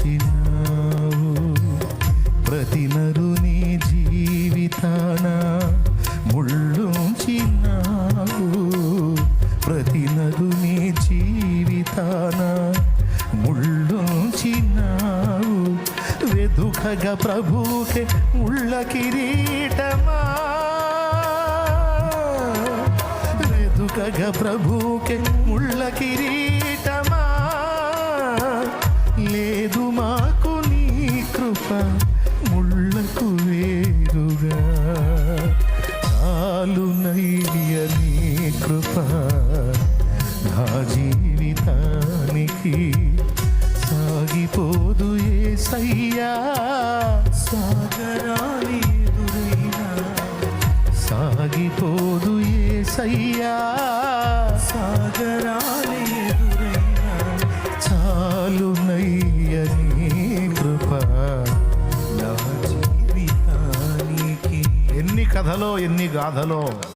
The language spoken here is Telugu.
ఉంచినావు. ప్రతి నరుని జీవితాన ముళ్ళుంచినావు. ప్రతి నరుని జీవితాన ముళ్ళుంచినావు. వెదుకగా ప్రభుకే ముళ్ళ కిరీటమా, వెదుకగా ప్రభుకే ముళ్ళ కిరీటమా. లేదు మాకు నీ కృప ముళ్ళకు వేరుగా. చాలునయ్య నీ కృప నా జీవితానికి. సాగిపోదు యేసయ్యా సాగరాలి ఎదురైనా. సాగిపోదు యేసయ్యా సాగరాలి ఎదురైనా. చాలునయ్య నీ కృప నా జీవితానికి. ఎన్ని కథలో ఎన్ని గాథలో